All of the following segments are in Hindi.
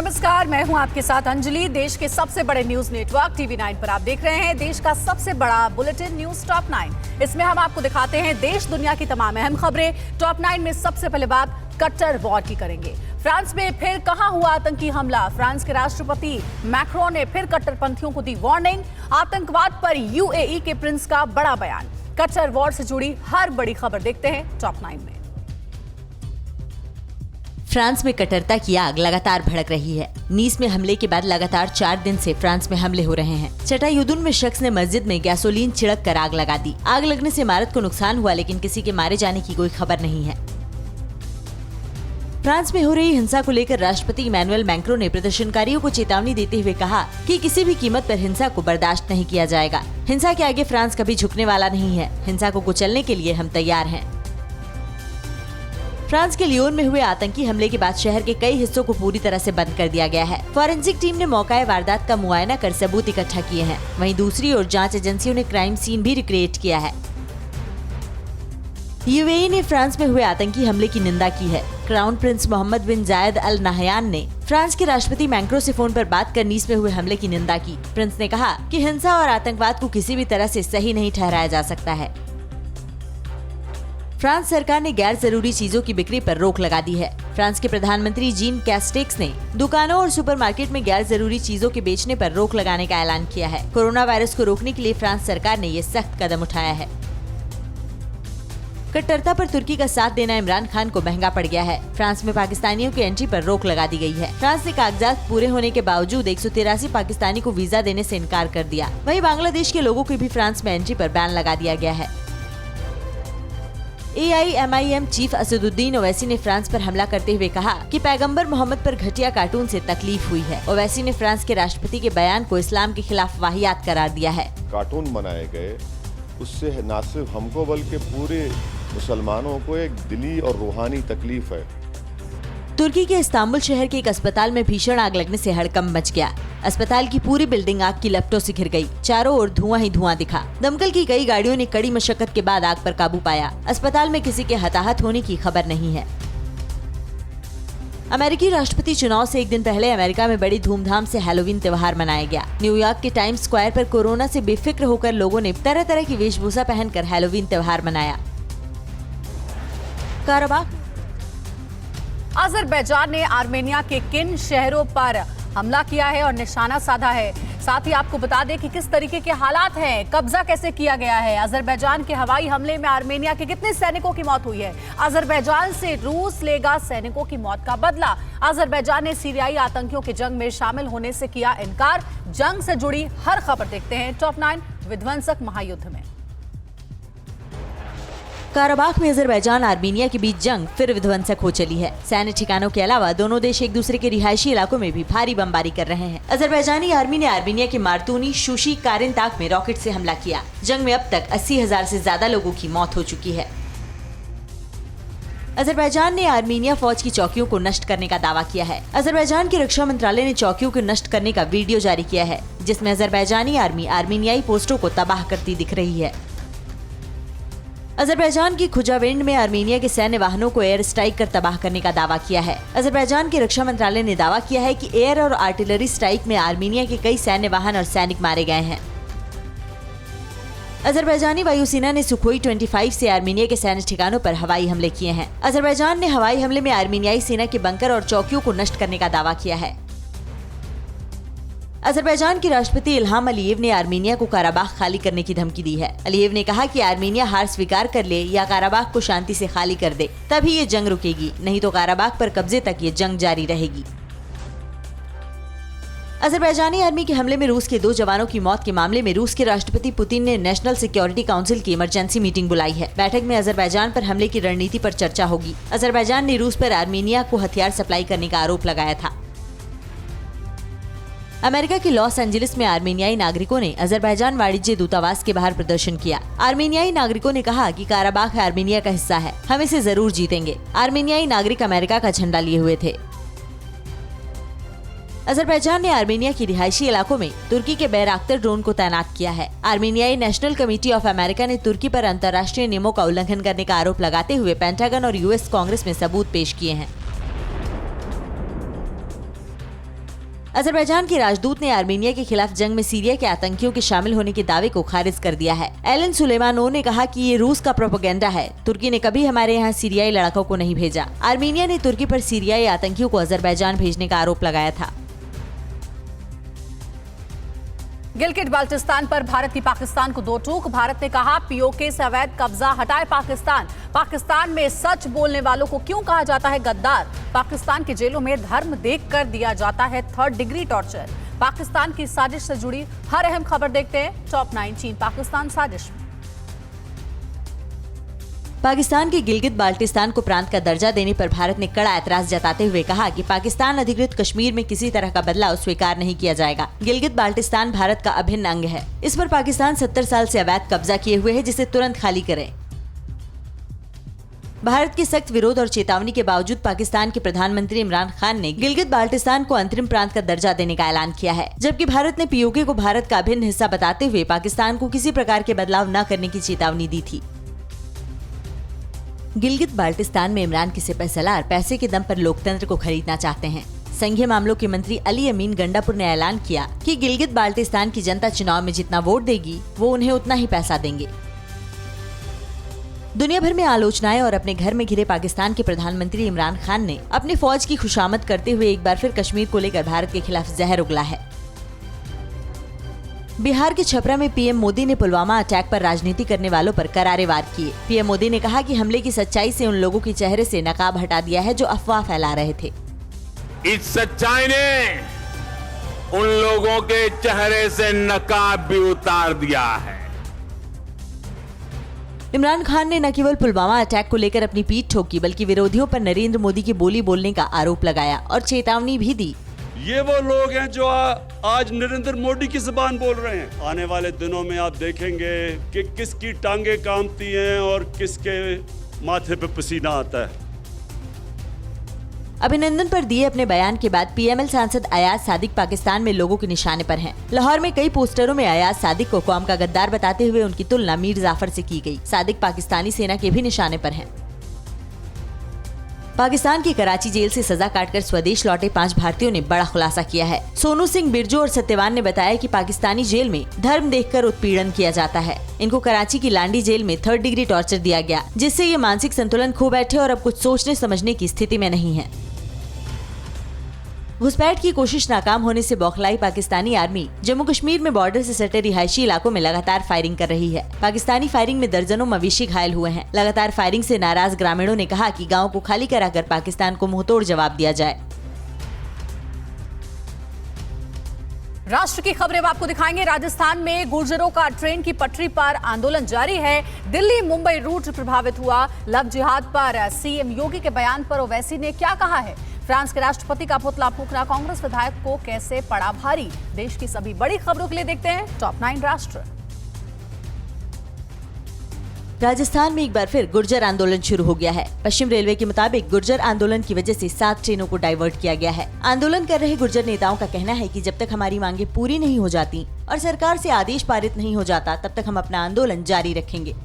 नमस्कार, मैं हूं आपके साथ अंजलि। देश के सबसे बड़े न्यूज नेटवर्क TV9 पर आप देख रहे हैं देश का सबसे बड़ा बुलेटिन न्यूज टॉप 9। इसमें हम आपको दिखाते हैं देश दुनिया की तमाम अहम खबरें। टॉप 9 में सबसे पहले बात कट्टर वॉर की करेंगे। फ्रांस में फिर कहां हुआ आतंकी हमला? फ्रांस के राष्ट्रपति मैक्रोन ने फिर कट्टरपंथियों को दी वार्निंग। आतंकवाद पर UAE के प्रिंस का बड़ा बयान। कट्टर वॉर से जुड़ी हर बड़ी खबर देखते हैं टॉप 9 में। फ्रांस में कट्टरता की आग लगातार भड़क रही है। नीस में हमले के बाद लगातार 4 दिन से फ्रांस में हमले हो रहे हैं। चटायुदुन में शख्स ने मस्जिद में गैसोलीन छिड़क कर आग लगा दी। आग लगने से इमारत को नुकसान हुआ, लेकिन किसी के मारे जाने की कोई खबर नहीं है। फ्रांस में हो रही हिंसा को लेकर राष्ट्रपति इमैनुअल मैक्रों ने प्रदर्शनकारियों को चेतावनी देते हुए कहा कि किसी भी कीमत पर हिंसा को बर्दाश्त नहीं किया जाएगा। हिंसा के आगे फ्रांस कभी झुकने वाला नहीं है। हिंसा को कुचलने के लिए हम तैयार हैं। फ्रांस के लियोन में हुए आतंकी हमले के बाद शहर के कई हिस्सों को पूरी तरह से बंद कर दिया गया है। फॉरेंसिक टीम ने मौका वारदात का मुआयना कर सबूत इकट्ठा किए हैं। वहीं दूसरी ओर जांच एजेंसियों ने क्राइम सीन भी रिक्रिएट किया है। UAE ने फ्रांस में हुए आतंकी हमले की निंदा की है। क्राउन प्रिंस मोहम्मद बिन जायद अल नाहयान ने फ्रांस के राष्ट्रपति मैक्रों से फोन पर बात कर नीस में हुए हमले की निंदा की। प्रिंस ने कहा कि हिंसा और आतंकवाद को किसी भी तरह से सही नहीं ठहराया जा सकता है। फ्रांस सरकार ने गैर जरूरी चीजों की बिक्री पर रोक लगा दी है। फ्रांस के प्रधानमंत्री जीन कैस्टेक्स ने दुकानों और सुपरमार्केट में गैर जरूरी चीजों के बेचने पर रोक लगाने का ऐलान किया है। कोरोना वायरस को रोकने के लिए फ्रांस सरकार ने ये सख्त कदम उठाया है। कट्टरता पर तुर्की का साथ देना इमरान खान को महंगा पड़ गया है। फ्रांस में पाकिस्तानियों की एंट्री पर रोक लगा दी गई है। फ्रांस ने कागजात पूरे होने के बावजूद 183 पाकिस्तानी को वीजा देने से इनकार कर दिया। वहीं बांग्लादेश के लोगों की भी फ्रांस में एंट्री पर बैन लगा दिया गया है। AIMIM चीफ असदुद्दीन ओवैसी ने फ्रांस पर हमला करते हुए कहा कि पैगंबर मोहम्मद पर घटिया कार्टून से तकलीफ हुई है। ओवैसी ने फ्रांस के राष्ट्रपति के बयान को इस्लाम के खिलाफ वाहियात करार दिया है। कार्टून बनाए गए, उससे न सिर्फ हमको बल्कि पूरे मुसलमानों को एक दिली और रूहानी तकलीफ है। तुर्की के इस्तांबुल शहर के एक अस्पताल में भीषण आग लगने से हड़कंप मच गया। अस्पताल की पूरी बिल्डिंग आग की लपटों से घिर गई। चारों ओर धुआं ही धुआं दिखा। दमकल की कई गाड़ियों ने कड़ी मशक्कत के बाद आग पर काबू पाया। अस्पताल में किसी के हताहत होने की खबर नहीं है। अमेरिकी राष्ट्रपति चुनाव से एक दिन पहले अमेरिका में बड़ी धूमधाम से हैलोवीन त्योहार मनाया गया। न्यूयॉर्क के टाइम्स स्क्वायर पर कोरोना से बेफिक्र होकर लोगों ने तरह तरह की वेशभूषा पहनकर हैलोवीन त्योहार मनाया। काराबाख अजरबैजान ने आर्मेनिया के किन शहरों पर हमला किया है और निशाना साधा है? साथ ही आपको बता दें कि किस तरीके के हालात हैं, कब्जा कैसे किया गया है। अजरबैजान के हवाई हमले में आर्मेनिया के कितने सैनिकों की मौत हुई है? अजरबैजान से रूस लेगा सैनिकों की मौत का बदला। अजरबैजान ने सीरियाई आतंकियों के जंग में शामिल होने से किया इनकार। जंग से जुड़ी हर खबर देखते हैं टॉप 9 विध्वंसक महायुद्ध में। काराबाख में अजरबैजान आर्मीनिया के बीच जंग फिर विध्वंसक हो चली है। सैन्य ठिकानों के अलावा दोनों देश एक दूसरे के रिहायशी इलाकों में भी भारी बमबारी कर रहे हैं। अजरबैजानी आर्मी ने आर्मीनिया के मार्तूनी शूशी कारिनताक में रॉकेट से हमला किया। जंग में अब तक 80,000 से ज्यादा लोगों की मौत हो चुकी है। अजरबैजान ने आर्मीनिया फौज की चौकियों को नष्ट करने का दावा किया है। अजरबैजान के रक्षा मंत्रालय ने चौकियों को नष्ट करने का वीडियो जारी किया है, जिसमें अजरबैजानी आर्मी आर्मीनियाई पोस्टों को तबाह करती दिख रही है। अजरबैजान की खुजावेंड में आर्मीनिया के सैन्य वाहनों को एयर स्ट्राइक कर तबाह करने का दावा किया है। अजरबैजान के रक्षा मंत्रालय ने दावा किया है कि एयर और आर्टिलरी स्ट्राइक में आर्मीनिया के कई सैन्य वाहन और सैनिक मारे गए हैं। अजरबैजानी वायुसेना ने सुखोई 25 से आर्मीनिया के सैन्य ठिकानों पर हवाई हमले किए हैं। अजरबैजान ने हवाई हमले में आर्मीनियाई सेना के बंकर और चौकियों को नष्ट करने का दावा किया है। अजरबैजान के राष्ट्रपति इल्हाम अलीयेव ने आर्मीनिया को काराबाख खाली करने की धमकी दी है। अलीयेव ने कहा कि आर्मीनिया हार स्वीकार कर ले या काराबाख को शांति से खाली कर दे, तभी ये जंग रुकेगी, नहीं तो काराबाख पर कब्जे तक ये जंग जारी रहेगी। अजरबैजानी आर्मी के हमले में रूस के 2 जवानों की मौत के मामले में रूस के राष्ट्रपति पुतिन ने नेशनल सिक्योरिटी काउंसिल की इमरजेंसी मीटिंग बुलाई है। बैठक में अजरबैजान पर हमले की रणनीति पर चर्चा होगी। अजरबैजान ने रूस पर आर्मीनिया को हथियार सप्लाई करने का आरोप लगाया था। अमेरिका के लॉस एंजलिस में आर्मेनियाई नागरिकों ने अजरबैजान वाणिज्य दूतावास के बाहर प्रदर्शन किया। आर्मेनियाई नागरिकों ने कहा कि काराबाख आर्मेनिया का हिस्सा है, हम इसे जरूर जीतेंगे। आर्मेनियाई नागरिक अमेरिका का झंडा लिए हुए थे। अजरबैजान ने आर्मेनिया की रिहायशी इलाकों में तुर्की के बैराक्तर ड्रोन को तैनात किया है। आर्मेनियाई नेशनल कमेटी ऑफ अमेरिका ने तुर्की पर अंतर्राष्ट्रीय नियमों का उल्लंघन करने का आरोप लगाते हुए पेंटागन और US कांग्रेस में सबूत पेश किए हैं। अजरबैजान के राजदूत ने आर्मीनिया के खिलाफ जंग में सीरिया के आतंकियों के शामिल होने के दावे को खारिज कर दिया है। एलन सुलेमानो ने कहा कि ये रूस का प्रोपेगेंडा है। तुर्की ने कभी हमारे यहाँ सीरियाई लड़ाकों को नहीं भेजा। आर्मीनिया ने तुर्की पर सीरियाई आतंकियों को अजरबैजान भेजने का आरोप लगाया था। गिलगिट बाल्टिस्तान पर भारत की पाकिस्तान को दो टूक। भारत ने कहा पीओके से अवैध कब्जा हटाए पाकिस्तान। पाकिस्तान में सच बोलने वालों को क्यों कहा जाता है गद्दार? पाकिस्तान की जेलों में धर्म देखकर दिया जाता है 3rd डिग्री टॉर्चर। पाकिस्तान की साजिश से जुड़ी हर अहम खबर देखते हैं टॉप 9 चीन पाकिस्तान साजिश में। पाकिस्तान के गिलगित बाल्टिस्तान को प्रांत का दर्जा देने पर भारत ने कड़ा ऐतराज जताते हुए कहा कि पाकिस्तान अधिकृत कश्मीर में किसी तरह का बदलाव स्वीकार नहीं किया जाएगा। गिलगित बाल्टिस्तान भारत का अभिन्न अंग है। इस पर पाकिस्तान 70 साल से अवैध कब्जा किए हुए है, जिसे तुरंत खाली करें। भारत के सख्त विरोध और चेतावनी के बावजूद पाकिस्तान के प्रधानमंत्री इमरान खान ने गिलगित बाल्टिस्तान को अंतरिम प्रांत का दर्जा देने का ऐलान किया है, जबकि भारत ने पीओके को भारत का अभिन्न हिस्सा बताते हुए पाकिस्तान को किसी प्रकार के बदलाव न करने की चेतावनी दी थी। गिलगित बाल्टिस्तान में इमरान के सिपहसालार पैसे के दम पर लोकतंत्र को खरीदना चाहते हैं। संघीय मामलों के मंत्री अली अमीन गंडापुर ने ऐलान किया कि गिलगित बाल्टिस्तान की जनता चुनाव में जितना वोट देगी वो उन्हें उतना ही पैसा देंगे। दुनिया भर में आलोचनाएं और अपने घर में घिरे पाकिस्तान के प्रधानमंत्री इमरान खान ने अपनी फौज की खुशामद करते हुए एक बार फिर कश्मीर को लेकर भारत के खिलाफ जहर उगला है। बिहार के छपरा में पीएम मोदी ने पुलवामा अटैक पर राजनीति करने वालों पर करारे वार किए। पीएम मोदी ने कहा कि हमले की सच्चाई से उन लोगों के चेहरे से नकाब हटा दिया है जो अफवाह फैला रहे थे। इस सच्चाई ने उन लोगों के चेहरे से नकाब भी उतार दिया है। इमरान खान ने न केवल पुलवामा अटैक को लेकर अपनी पीठ ठोकी, बल्कि विरोधियों पर नरेंद्र मोदी की बोली बोलने का आरोप लगाया और चेतावनी भी दी। ये वो लोग हैं जो आज नरेंद्र मोदी की जुबान बोल रहे हैं। आने वाले दिनों में आप देखेंगे कि किसकी टांगे कांपती हैं और किसके माथे पे पसीना आता है। अभिनंदन पर दिए अपने बयान के बाद पीएमएल सांसद अयाज सादिक पाकिस्तान में लोगों के निशाने पर हैं। लाहौर में कई पोस्टरों में अयाज सादिक को कौम का गद्दार बताते हुए उनकी तुलना मीर जाफर से की गई। सादिक पाकिस्तानी सेना के भी निशाने पर हैं। पाकिस्तान की कराची जेल से सजा काटकर स्वदेश लौटे 5 भारतीयों ने बड़ा खुलासा किया है। सोनू सिंह, बिरजू और सत्यवान ने बताया कि पाकिस्तानी जेल में धर्म देखकर उत्पीड़न किया जाता है। इनको कराची की लांडी जेल में 3rd डिग्री टॉर्चर दिया गया, जिससे ये मानसिक संतुलन खो बैठे और अब कुछ सोचने समझने की स्थिति में नहीं है। घुसपैठ की कोशिश नाकाम होने से बौखलाई पाकिस्तानी आर्मी जम्मू कश्मीर में बॉर्डर से सटे रिहायशी इलाकों में लगातार फायरिंग कर रही है। पाकिस्तानी फायरिंग में दर्जनों मवेशी घायल हुए हैं। लगातार फायरिंग से नाराज ग्रामीणों ने कहा कि गांव को खाली कराकर पाकिस्तान को मुंहतोड़ जवाब दिया जाए। राष्ट्र की खबरें अब आपको दिखाएंगे। राजस्थान में गुर्जरों का ट्रेन की पटरी पर आंदोलन जारी है। दिल्ली मुंबई रूट प्रभावित हुआ। लव जिहाद पर सीएम योगी के बयान पर ओवैसी ने क्या कहा है? फ्रांस के राष्ट्रपति का पुतला फूंकना कांग्रेस विधायक को कैसे पड़ा भारी? देश की सभी बड़ी खबरों के लिए देखते हैं टॉप 9 राष्ट्र। राजस्थान में एक बार फिर गुर्जर आंदोलन शुरू हो गया है। पश्चिम रेलवे के मुताबिक गुर्जर आंदोलन की वजह से 7 ट्रेनों को डाइवर्ट किया गया है। आंदोलन कर रहे गुर्जर नेताओं का कहना है कि जब तक हमारी मांगे पूरी नहीं हो जाती और सरकार से आदेश पारित नहीं हो जाता, तब तक हम अपना आंदोलन जारी रखेंगे।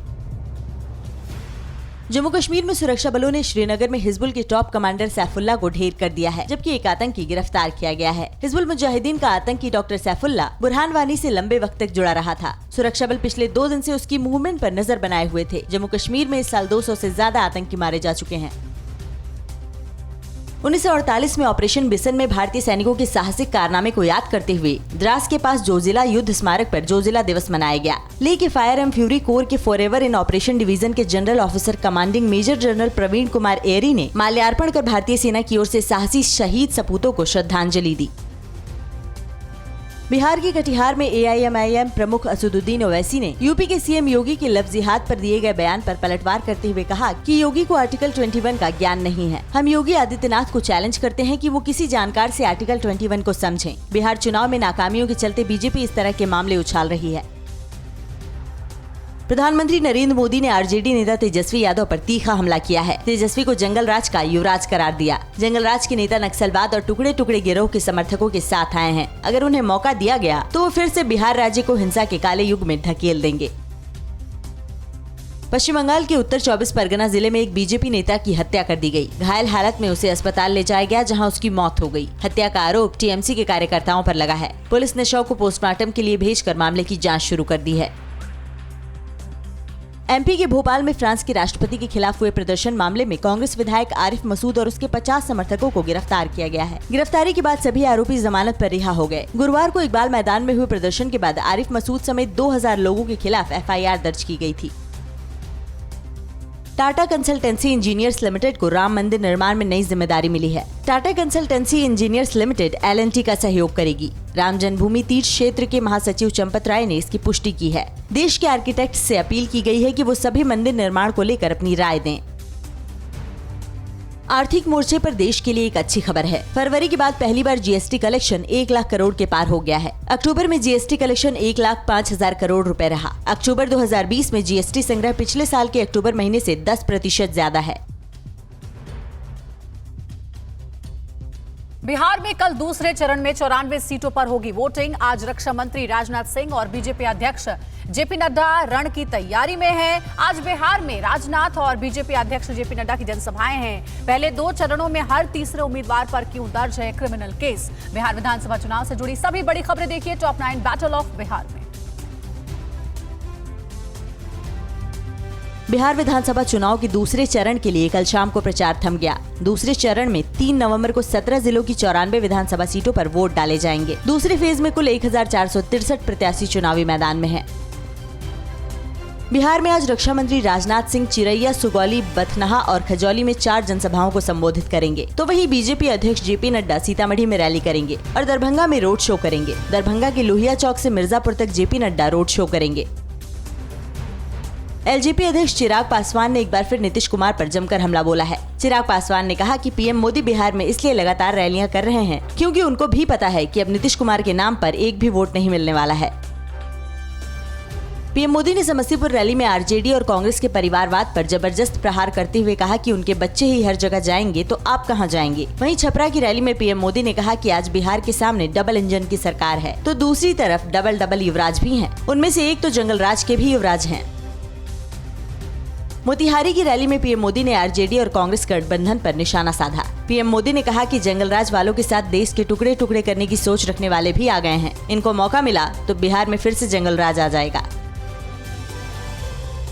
जम्मू कश्मीर में सुरक्षा बलों ने श्रीनगर में हिजबुल के टॉप कमांडर सैफुल्लाह को ढेर कर दिया है, जबकि एक आतंकी गिरफ्तार किया गया है। हिजबुल मुजाहिदीन का आतंकी डॉक्टर सैफुल्लाह बुरहान वानी से लंबे वक्त तक जुड़ा रहा था। सुरक्षा बल पिछले 2 दिन से उसकी मूवमेंट पर नजर बनाए हुए थे। जम्मू कश्मीर में इस साल 200 से ज्यादा आतंकी मारे जा चुके हैं। 1948 में ऑपरेशन बिसन में भारतीय सैनिकों के साहसिक कारनामे को याद करते हुए द्रास के पास जोजिला युद्ध स्मारक पर जोजिला दिवस मनाया गया। लेह के फायर एंड फ्यूरी कोर के फॉरएवर इन ऑपरेशन डिवीजन के general officer commanding major general Praveen Kumar Ary ने माल्यार्पण कर भारतीय सेना की ओर से साहसी शहीद सपूतों को श्रद्धांजलि दी। बिहार के कटिहार में AIMIM प्रमुख असदुद्दीन ओवैसी ने यूपी के सीएम योगी के लव जिहाद पर दिए गए बयान पर पलटवार करते हुए कहा कि योगी को आर्टिकल 21 का ज्ञान नहीं है। हम योगी आदित्यनाथ को चैलेंज करते हैं कि वो किसी जानकार से आर्टिकल 21 को समझें। बिहार चुनाव में नाकामियों के चलते बीजेपी इस तरह के मामले उछाल रही है। प्रधानमंत्री नरेंद्र मोदी ने आरजेडी नेता तेजस्वी यादव पर तीखा हमला किया है। तेजस्वी को जंगल राज का युवराज करार दिया। जंगल राज के नेता नक्सलवाद और टुकड़े टुकड़े गिरोह के समर्थकों के साथ आए हैं। अगर उन्हें मौका दिया गया तो वो फिर से बिहार राज्य को हिंसा के काले युग में धकेल देंगे। पश्चिम बंगाल के उत्तर 24 परगना जिले में एक बीजेपी नेता की हत्या कर दी गई। घायल हालत में उसे अस्पताल ले जाया गया, जहां उसकी मौत हो गई। हत्या का आरोप टीएमसी के कार्यकर्ताओं पर लगा है। पुलिस ने शव को पोस्टमार्टम के लिए भेजकर मामले की जांच शुरू कर दी है। एमपी के भोपाल में फ्रांस के राष्ट्रपति के खिलाफ हुए प्रदर्शन मामले में कांग्रेस विधायक आरिफ मसूद और उसके 50 समर्थकों को गिरफ्तार किया गया है। गिरफ्तारी के बाद सभी आरोपी जमानत पर रिहा हो गए। गुरुवार को इकबाल मैदान में हुए प्रदर्शन के बाद आरिफ मसूद समेत 2000 लोगों के खिलाफ एफआईआर दर्ज की गई थी। टाटा कंसल्टेंसी इंजीनियर्स लिमिटेड को राम मंदिर निर्माण में नई जिम्मेदारी मिली है। Tata consultancy engineers limited LNT का सहयोग करेगी। राम जन्मभूमि तीर्थ क्षेत्र के महासचिव चंपत राय ने इसकी पुष्टि की है। देश के आर्किटेक्ट से अपील की गई है कि वो सभी मंदिर निर्माण को लेकर अपनी राय दें। आर्थिक मोर्चे पर देश के लिए एक अच्छी खबर है। फरवरी के बाद पहली बार जीएसटी कलेक्शन 1 लाख करोड़ के पार हो गया है। अक्टूबर में जीएसटी कलेक्शन 1,05,000 करोड़ रुपए रहा। अक्टूबर 2020 में जीएसटी संग्रह पिछले साल के अक्टूबर महीने से 10% ज्यादा है। बिहार में कल दूसरे चरण में 94 सीटों पर होगी वोटिंग। आज रक्षा मंत्री राजनाथ सिंह और बीजेपी अध्यक्ष जेपी नड्डा रण की तैयारी में हैं। आज बिहार में राजनाथ और बीजेपी अध्यक्ष जेपी नड्डा की जनसभाएं हैं। पहले 2 चरणों में हर तीसरे उम्मीदवार पर क्यों दर्ज है क्रिमिनल केस। बिहार विधानसभा चुनाव से जुड़ी सभी बड़ी खबरें देखिए टॉप 9 बैटल ऑफ बिहार में। बिहार विधानसभा चुनाव के दूसरे चरण के लिए कल शाम को प्रचार थम गया। दूसरे चरण में 3 नवंबर को 17 जिलों की 94 विधानसभा सीटों पर वोट डाले जाएंगे। दूसरे फेज में कुल 1463 प्रत्याशी चुनावी मैदान में हैं। बिहार में आज रक्षा मंत्री राजनाथ सिंह चिरैया, सुगौली, बथनाहा और खजौली में 4 जनसभाओं को संबोधित करेंगे। तो वहीं बीजेपी अध्यक्ष जेपी नड्डा सीतामढ़ी में रैली करेंगे और दरभंगा में रोड शो करेंगे। दरभंगा के लोहिया चौक से मिर्जापुर तक जेपी नड्डा रोड शो करेंगे। एलजेपी अध्यक्ष चिराग पासवान ने एक बार फिर नीतीश कुमार पर जमकर हमला बोला है। चिराग पासवान ने कहा कि पीएम मोदी बिहार में इसलिए लगातार रैलियां कर रहे हैं क्योंकि उनको भी पता है कि अब नीतीश कुमार के नाम पर एक भी वोट नहीं मिलने वाला है। पीएम मोदी ने समस्तीपुर रैली में आरजेडी और कांग्रेस के परिवारवाद पर जबरदस्त प्रहार करते हुए कहा कि उनके बच्चे ही हर जगह जाएंगे तो आप कहां जाएंगे। वहीं छपरा की रैली में पीएम मोदी ने कहा कि आज बिहार के सामने डबल इंजन की सरकार है तो दूसरी तरफ डबल युवराज भी हैं। उनमें से एक तो जंगल राज के भी युवराज हैं। मोतिहारी की रैली में पीएम मोदी ने आरजेडी और कांग्रेस गठबंधन पर निशाना साधा। पीएम मोदी ने कहा कि जंगलराज वालों के साथ देश के टुकड़े टुकड़े करने की सोच रखने वाले भी आ गए हैं। इनको मौका मिला तो बिहार में फिर से जंगलराज आ जाएगा।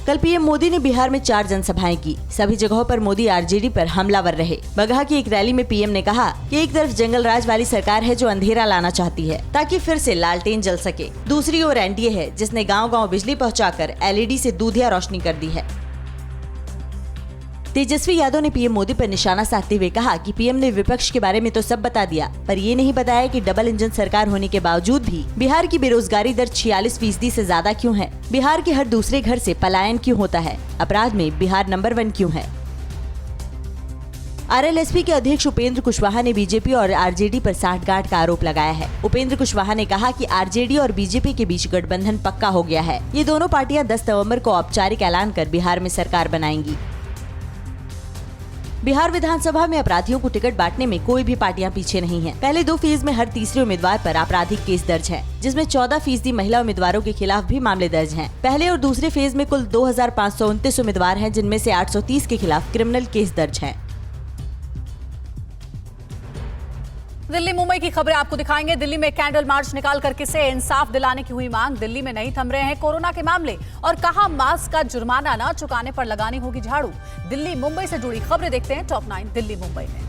कल पीएम मोदी ने बिहार में 4 जनसभाएं की। सभी जगहों पर मोदी आरजेडी पर हमलावर रहे। बगहा की एक रैली में पीएम ने कहा कि एक तरफ जंगलराज वाली सरकार है जो अंधेरा लाना चाहती है ताकि फिर से लालटेन जल सके, दूसरी ओर एनडीए है जिसने गाँव-गाँव बिजली पहुँचाकर LED से दूधिया रोशनी कर दी है। तेजस्वी यादव ने पीएम मोदी पर निशाना साधते हुए कहा कि पीएम ने विपक्ष के बारे में तो सब बता दिया, पर ये नहीं बताया कि डबल इंजन सरकार होने के बावजूद भी बिहार की बेरोजगारी दर 46% से ज्यादा क्यों है। बिहार के हर दूसरे घर से पलायन क्यों होता है। अपराध में बिहार नंबर 1 क्यों है। RLSP के अध्यक्ष उपेंद्र कुशवाहा ने बीजेपी और आरजेडी पर सांठगांठ का आरोप लगाया है। उपेंद्र कुशवाहा ने कहा कि आरजेडी और बीजेपी के बीच गठबंधन पक्का हो गया है। ये दोनों पार्टियां 10 नवंबर को औपचारिक ऐलान कर बिहार में सरकार बनाएंगी। बिहार विधानसभा में अपराधियों को टिकट बांटने में कोई भी पार्टियां पीछे नहीं हैं। पहले 2 फेज में हर तीसरे उम्मीदवार पर आपराधिक केस दर्ज है, जिसमें 14% महिला उम्मीदवारों के खिलाफ भी मामले दर्ज हैं। पहले और दूसरे फेज में कुल 2529 उम्मीदवार हैं, जिनमें से 830 के खिलाफ क्रिमिनल केस दर्ज हैं। दिल्ली मुंबई की खबरें आपको दिखाएंगे। दिल्ली में कैंडल मार्च निकाल कर किसे इंसाफ दिलाने की हुई मांग। दिल्ली में नहीं थम रहे हैं कोरोना के मामले और कहा मास्क का जुर्माना न चुकाने पर लगानी होगी झाड़ू। दिल्ली मुंबई से जुड़ी खबरें देखते हैं टॉप 9 दिल्ली मुंबई में।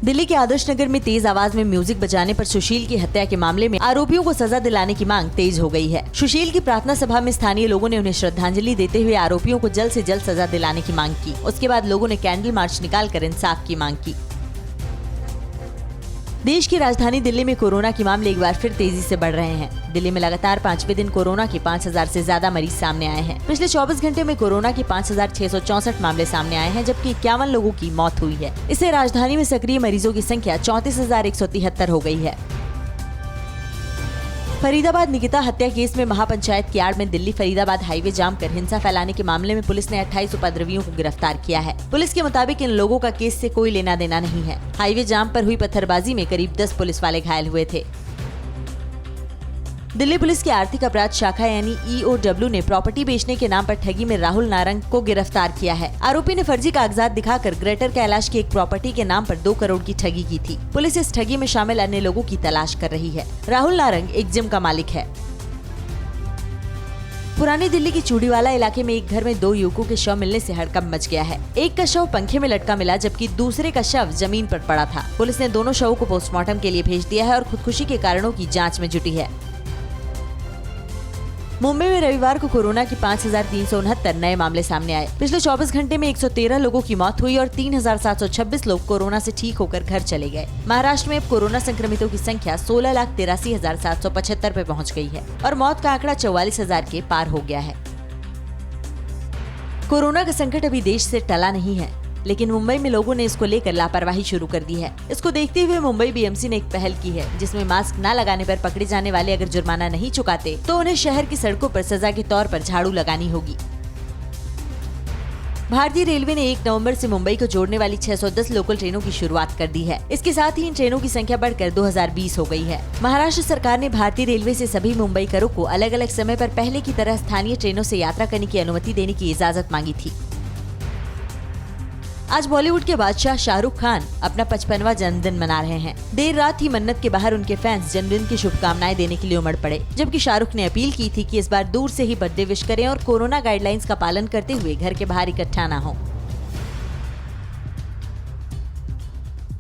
दिल्ली के आदर्श नगर में तेज आवाज में म्यूजिक बजाने पर सुशील की हत्या के मामले में आरोपियों को सजा दिलाने की मांग तेज हो गई है। सुशील की प्रार्थना सभा में स्थानीय लोगों ने उन्हें श्रद्धांजलि देते हुए आरोपियों को जल्द से जल्द सजा दिलाने की मांग की। उसके बाद लोगों ने कैंडल मार्च निकालकर इंसाफ की मांग की। देश की राजधानी दिल्ली में कोरोना के मामले एक बार फिर तेजी से बढ़ रहे हैं। दिल्ली में लगातार 5वें दिन कोरोना के 5000 से ज्यादा मरीज सामने आए हैं। पिछले 24 घंटे में कोरोना के 5664 मामले सामने आए हैं, जबकि 51 लोगों की मौत हुई है। इससे राजधानी में सक्रिय मरीजों की संख्या 34,173 हो गई है। फरीदाबाद निकिता हत्या केस में महापंचायत की आड़ में दिल्ली फरीदाबाद हाईवे जाम कर हिंसा फैलाने के मामले में पुलिस ने 28 उपद्रवियों को गिरफ्तार किया है। पुलिस के मुताबिक इन लोगों का केस से कोई लेना देना नहीं है। हाईवे जाम पर हुई पत्थरबाजी में करीब 10 पुलिस वाले घायल हुए थे। दिल्ली पुलिस की आर्थिक अपराध शाखा यानी EOW ने प्रॉपर्टी बेचने के नाम पर ठगी में राहुल नारंग को गिरफ्तार किया है। आरोपी ने फर्जी कागजात दिखाकर ग्रेटर कैलाश की एक प्रॉपर्टी के नाम पर 2 करोड़ की ठगी की थी। पुलिस इस ठगी में शामिल अन्य लोगों की तलाश कर रही है। राहुल नारंग एक जिम का मालिक है। पुरानी दिल्ली की चूड़ीवाला इलाके में एक घर में 2 युवकों के शव मिलने से हड़कंप मच गया है। एक का शव पंखे में लटका मिला जबकि दूसरे का शव जमीन पर पड़ा था। पुलिस ने दोनों शवों को पोस्टमार्टम के लिए भेज दिया है और खुदकुशी के कारणों की जांच में जुटी है। मुंबई में रविवार को कोरोना के 5,369 नए मामले सामने आए। पिछले 24 घंटे में 113 लोगों की मौत हुई और 3,726 लोग कोरोना से ठीक होकर घर चले गए। महाराष्ट्र में अब कोरोना संक्रमितों की संख्या 16,83,775 पे पहुंच गई है और मौत का आंकड़ा 44,000 के पार हो गया है। कोरोना का संकट अभी देश से टला नहीं है, लेकिन मुंबई में लोगों ने इसको लेकर लापरवाही शुरू कर दी है। इसको देखते हुए मुंबई BMC ने एक पहल की है जिसमें मास्क न लगाने पर पकड़े जाने वाले अगर जुर्माना नहीं चुकाते तो उन्हें शहर की सड़कों पर सजा के तौर पर झाड़ू लगानी होगी। भारतीय रेलवे ने 1 नवंबर से मुंबई को जोड़ने वाली 610 लोकल ट्रेनों की शुरुआत कर दी है। इसके साथ ही इन ट्रेनों की संख्या बढ़कर 2020 हो गई है। महाराष्ट्र सरकार ने भारतीय रेलवे से सभी मुंबईकरों को अलग अलग समय पर पहले की तरह स्थानीय ट्रेनों से यात्रा करने की अनुमति देने की इजाजत मांगी थी। आज बॉलीवुड के बादशाह शाहरुख खान अपना 55वां जन्मदिन मना रहे हैं। देर रात ही मन्नत के बाहर उनके फैंस जन्मदिन की शुभकामनाएं देने के लिए उमड़ पड़े, जबकि शाहरुख ने अपील की थी कि इस बार दूर से ही बर्थडे विश करें और कोरोना गाइडलाइंस का पालन करते हुए घर के बाहर इकट्ठा न हो।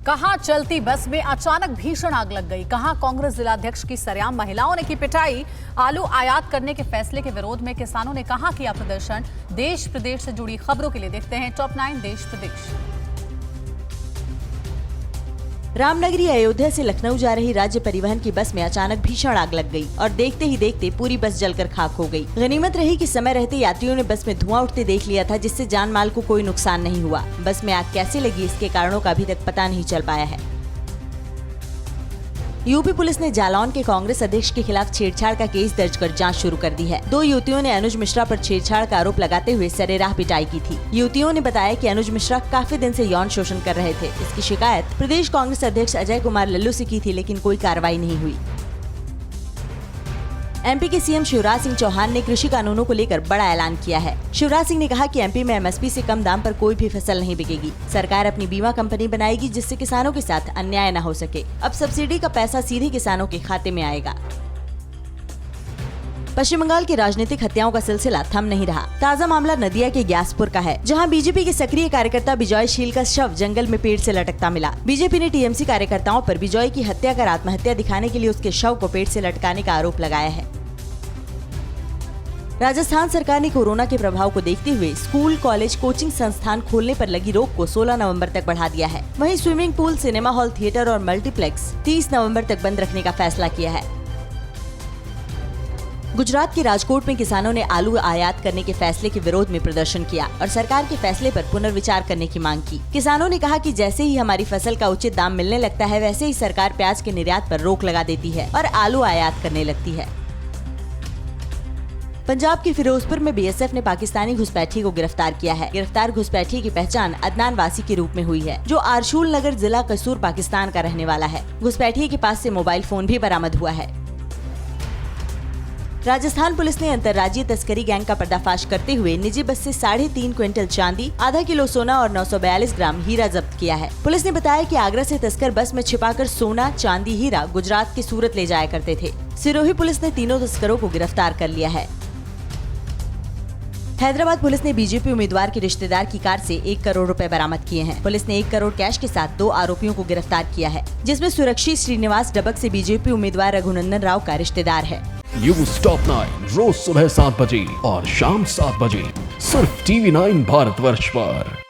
कहां चलती बस में अचानक भीषण आग लग गई। कहां कांग्रेस जिलाध्यक्ष की सरेआम महिलाओं ने की पिटाई। आलू आयात करने के फैसले के विरोध में किसानों ने कहां किया प्रदर्शन। देश प्रदेश से जुड़ी खबरों के लिए देखते हैं टॉप 9 देश प्रदेश। रामनगरी अयोध्या से लखनऊ जा रही राज्य परिवहन की बस में अचानक भीषण आग लग गई और देखते ही देखते पूरी बस जलकर खाक हो गई। गनीमत रही कि समय रहते यात्रियों ने बस में धुआं उठते देख लिया था, जिससे जान माल को कोई नुकसान नहीं हुआ। बस में आग कैसे लगी इसके कारणों का अभी तक पता नहीं चल पाया है। यूपी पुलिस ने जालौन के कांग्रेस अध्यक्ष के खिलाफ छेड़छाड़ का केस दर्ज कर जांच शुरू कर दी है। 2 युवतियों ने अनुज मिश्रा पर छेड़छाड़ का आरोप लगाते हुए सरेराह पिटाई की थी। युवतियों ने बताया कि अनुज मिश्रा काफी दिन से यौन शोषण कर रहे थे। इसकी शिकायत प्रदेश कांग्रेस अध्यक्ष अजय कुमार लल्लू से की थी, लेकिन कोई कार्रवाई नहीं हुई। MP के CM शिवराज सिंह चौहान ने कृषि कानूनों को लेकर बड़ा ऐलान किया है। शिवराज सिंह ने कहा कि MP में MSP से कम दाम पर कोई भी फसल नहीं बिकेगी। सरकार अपनी बीमा कंपनी बनाएगी जिससे किसानों के साथ अन्याय न हो सके। अब सब्सिडी का पैसा सीधे किसानों के खाते में आएगा। पश्चिम बंगाल की राजनीतिक हत्याओं का सिलसिला थम नहीं रहा। ताजा मामला नदिया के ग्यासपुर का है, जहां बीजेपी के सक्रिय कार्यकर्ता बिजॉय शील का शव जंगल में पेड़ से लटकता मिला। बीजेपी ने TMC कार्यकर्ताओं पर बिजॉय की हत्या कर आत्महत्या दिखाने के लिए उसके शव को पेड़ से लटकाने का आरोप लगाया है। राजस्थान सरकार ने कोरोना के प्रभाव को देखते हुए स्कूल, कॉलेज, कोचिंग संस्थान खोलने पर लगी रोक को 16 नवंबर तक बढ़ा दिया है। वहीं swimming pool, cinema hall, theatre और मल्टीप्लेक्स 30 नवंबर तक बंद रखने का फैसला किया है। गुजरात के राजकोट में किसानों ने आलू आयात करने के फैसले के विरोध में प्रदर्शन किया और सरकार के फैसले पर पुनर्विचार करने की मांग की। किसानों ने कहा कि जैसे ही हमारी फसल का उचित दाम मिलने लगता है, वैसे ही सरकार प्याज के निर्यात पर रोक लगा देती है और आलू आयात करने लगती है। पंजाब के फिरोजपुर में BSF ने पाकिस्तानी घुसपैठी को गिरफ्तार किया है। गिरफ्तार घुसपैठी की पहचान अदनान वासी के रूप में हुई है, जो आरशूल नगर जिला कसूर पाकिस्तान का रहने वाला है। घुसपैठी के पास से मोबाइल फोन भी बरामद हुआ है। राजस्थान पुलिस ने अंतर्राज्यीय तस्करी गैंग का पर्दाफाश करते हुए निजी बस से 3.5 क्विंटल चांदी, आधा किलो सोना और 942 ग्राम हीरा जब्त किया है। पुलिस ने बताया कि आगरा से तस्कर बस में छिपाकर सोना, चांदी, हीरा गुजरात के सूरत ले जाया करते थे। सिरोही पुलिस ने तीनों तस्करों को गिरफ्तार कर लिया है। हैदराबाद पुलिस ने बीजेपी उम्मीदवार के रिश्तेदार की कार से 1 करोड़ रुपए बरामद किए हैं। पुलिस ने 1 करोड़ कैश के साथ 2 आरोपियों को गिरफ्तार किया है, जिसमें सुरक्षित श्रीनिवास डबक से बीजेपी उम्मीदवार रघुनंदन राव का रिश्तेदार है। न्यूज़ टॉप 9 रोज सुबह 7 बजे और शाम 7 बजे सिर्फ TV9 भारतवर्ष पर।